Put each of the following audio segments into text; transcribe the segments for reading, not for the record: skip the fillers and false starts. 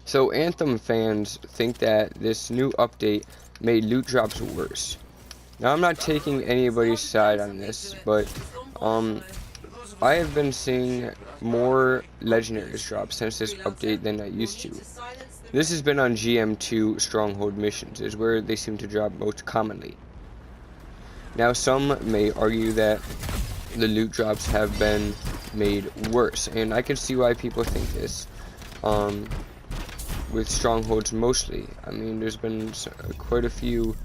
So Anthem fans think that this new update made loot drops worse. Now I'm not taking anybody's side on this, but I have been seeing more legendaries drop since this update than I used to. This has been on GM2 stronghold missions, is where they seem to drop most commonly. Now some may argue that the loot drops have been made worse, and I can see why people think this. With strongholds mostly. I mean, there's been quite a few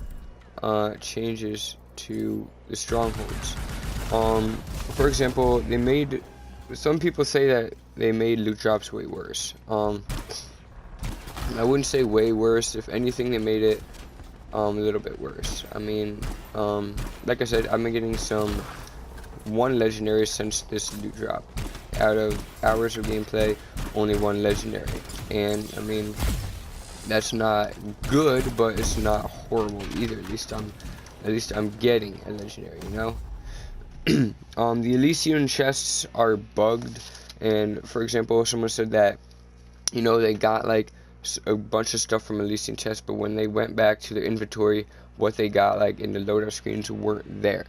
changes to the strongholds. For example, some people say that they made loot drops way worse. I wouldn't say way worse. If anything, they made it a little bit worse. I mean, like I said, I've been getting one legendary since this loot drop. Out of hours of gameplay, only one legendary, and I mean, that's not good, but it's not horrible either. At least I'm getting a legendary, you know. The Elysian chests are bugged, and for example, someone said that, you know, they got like a bunch of stuff from Elysian chests, but when they went back to their inventory, what they got like in the loadout screens weren't there,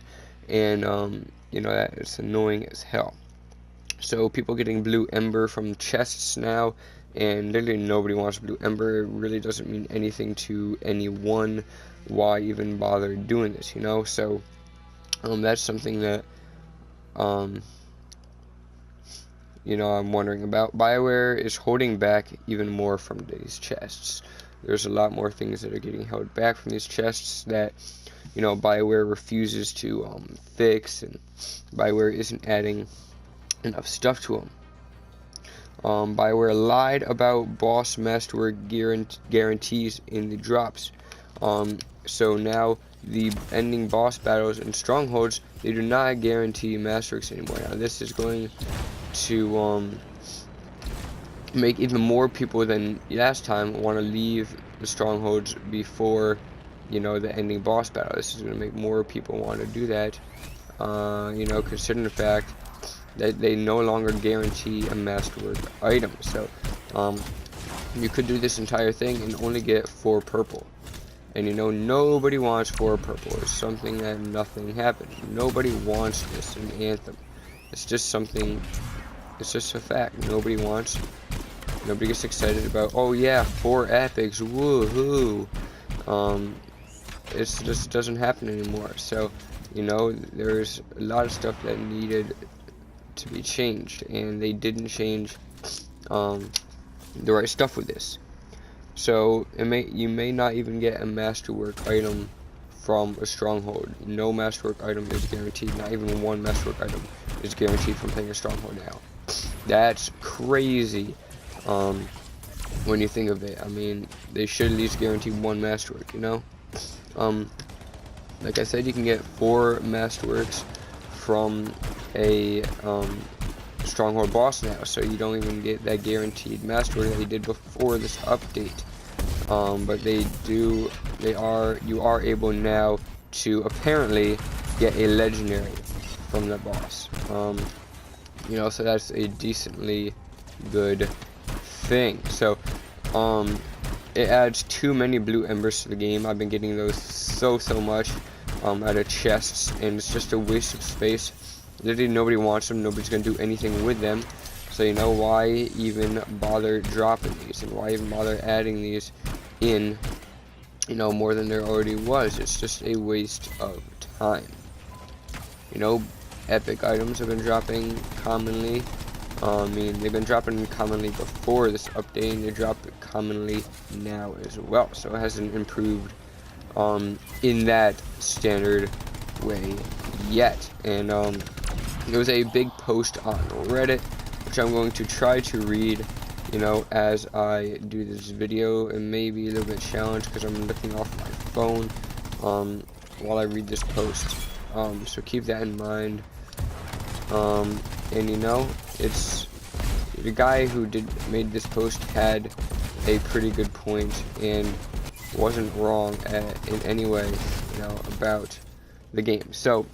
and you know, that is annoying as hell. So people getting blue ember from chests now, and literally nobody wants blue ember. It really doesn't mean anything to anyone. Why even bother doing this, you know? So that's something that you know, I'm wondering about. BioWare is holding back even more from these chests. There's a lot more things that are getting held back from these chests that, you know, BioWare refuses to fix, and BioWare isn't adding enough stuff to them. BioWare lied about boss masterwork guarantees in the drops. So now the ending boss battles and strongholds, they do not guarantee masterworks anymore. Now this is going to make even more people than last time want to leave the strongholds before, you know, the ending boss battle. This is going to make more people want to do that. You know, considering the fact that they no longer guarantee a masterwork item. So you could do this entire thing and only get 4 purple, and you know, nobody wants 4 purple. It's something that nothing happens. Nobody wants this in Anthem. It's just something, it's just a fact. Nobody gets excited about, oh yeah, 4 epics, woohoo. It just doesn't happen anymore. So, you know, there's a lot of stuff that needed to be changed, and they didn't change the right stuff with this. So you may not even get a masterwork item from a stronghold. No masterwork item is guaranteed. Not even one masterwork item is guaranteed from playing a stronghold now. That's crazy when you think of it. I mean, they should at least guarantee 1 masterwork, you know. Like I said, you can get 4 masterworks from a stronghold boss now, so you don't even get that guaranteed masterwork that you did before this update. But you are able now to apparently get a legendary from the boss. You know, so that's a decently good thing. So it adds too many blue embers to the game. I've been getting those so much out of chests, and it's just a waste of space. Literally nobody wants them. Nobody's gonna do anything with them. So, you know, why even bother dropping these, and why even bother adding these in, you know, more than there already was? It's just a waste of time. You know, epic items have been dropping commonly. I mean, they've been dropping commonly before this update, and they drop commonly now as well. So it hasn't improved in that standard way yet. And there was a big post on Reddit, which I'm going to try to read, you know, as I do this video. It may be a little bit challenged because I'm looking off my phone while I read this post. So keep that in mind. And you know, it's the guy who made this post had a pretty good point and wasn't wrong in any way, you know, about the game. So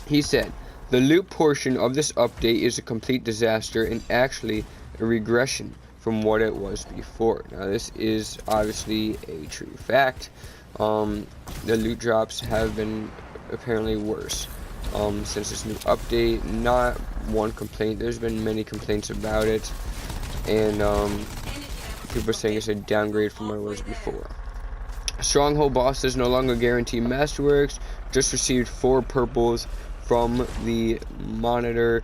he said, the loot portion of this update is a complete disaster and actually a regression from what it was before. Now this is obviously a true fact. The loot drops have been apparently worse since this new update. Not one complaint, there's been many complaints about it, and people are saying it's a downgrade from what it was before. Stronghold bosses no longer guarantee masterworks. Just received 4 purples from the monitor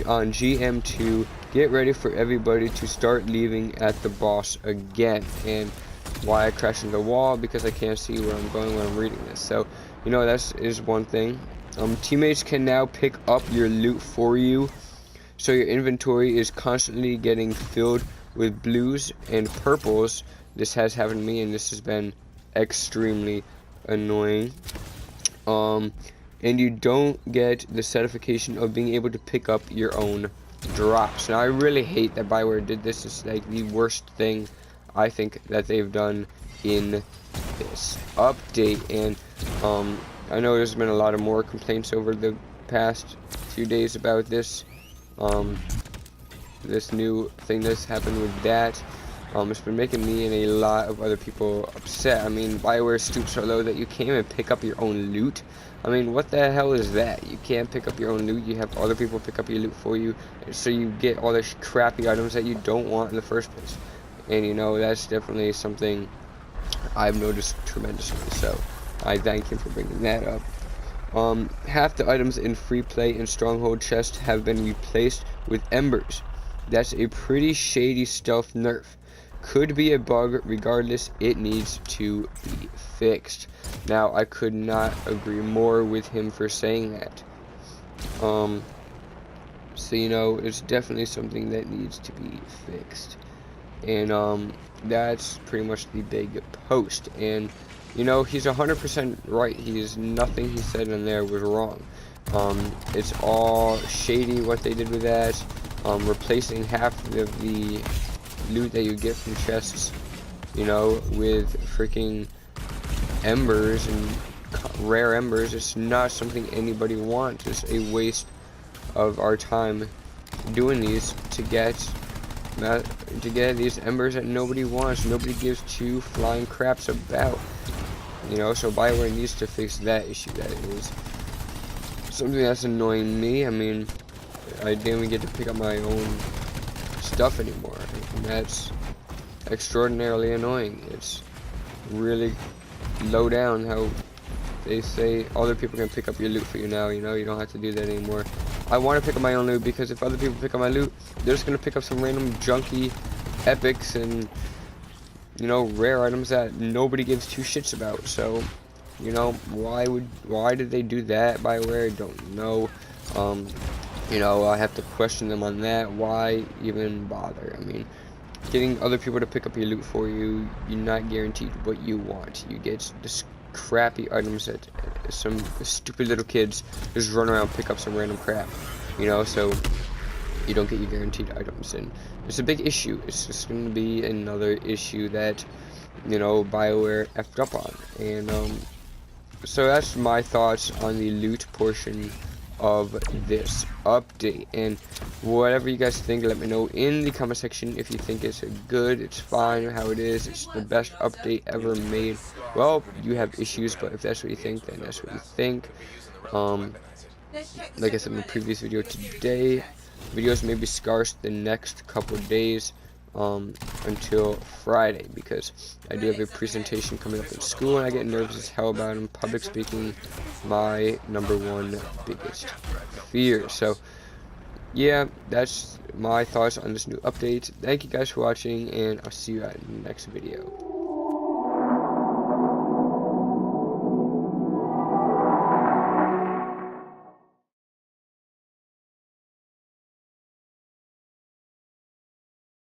on GM2. Get ready for everybody to start leaving at the boss again. And why I crashed into the wall? Because I can't see where I'm going when I'm reading this. So, you know, that is one thing. Teammates can now pick up your loot for you, so your inventory is constantly getting filled with blues and purples. This has happened to me, and this has been extremely annoying. And you don't get the certification of being able to pick up your own drops. Now I really hate that BioWare did this. It's like the worst thing I think that they've done in this update. And I know there's been a lot of more complaints over the past few days about this this new thing that's happened with that. It's been making me and a lot of other people upset. I mean, BioWare stoops so low that you can't even pick up your own loot. I mean, what the hell is that? You can't pick up your own loot. You have other people pick up your loot for you, so you get all the crappy items that you don't want in the first place. And you know, that's definitely something I've noticed tremendously. So I thank him for bringing that up. Half the items in free play and Stronghold chest have been replaced with embers. That's a pretty shady stealth nerf. Could be a bug. Regardless, it needs to be fixed. Now, I could not agree more with him for saying that. So, you know, it's definitely something that needs to be fixed. And that's pretty much the big post. And you know, he's 100% right. Nothing he said in there was wrong. It's all shady what they did with that. Replacing half of the loot that you get from chests, you know, with freaking embers and rare embers. It's not something anybody wants. It's a waste of our time doing these to get these embers that nobody wants. Nobody gives 2 flying craps about. You know, so BioWare needs to fix that issue. That is something that's annoying me. I mean, I didn't even get to pick up my own stuff anymore, and that's extraordinarily annoying. It's really low down how they say other people can pick up your loot for you now. You know, you don't have to do that anymore. I want to pick up my own loot, because if other people pick up my loot, they're just gonna pick up some random junky epics and, you know, rare items that nobody gives 2 shits about. So, you know, why did they do that? BioWare, I don't know. You know, I have to question them on that. Why even bother? I mean, getting other people to pick up your loot for you, you're not guaranteed what you want. You get this crappy items that some stupid little kids just run around and pick up some random crap, you know, so you don't get your guaranteed items. And it's a big issue. It's just going to be another issue that, you know, BioWare effed up on. And so that's my thoughts on the loot portion of this update. And whatever you guys think, let me know in the comment section. If you think it's good, it's fine how it is, it's the best update ever made, well, you have issues. But if that's what you think, then that's what you think. Like I said in the previous video, today videos may be scarce the next couple of days until Friday, because I do have a presentation coming up in school, and I get nervous as hell about them. Public speaking, my #1 biggest fear. So yeah, that's my thoughts on this new update. Thank you guys for watching, and I'll see you at the next video.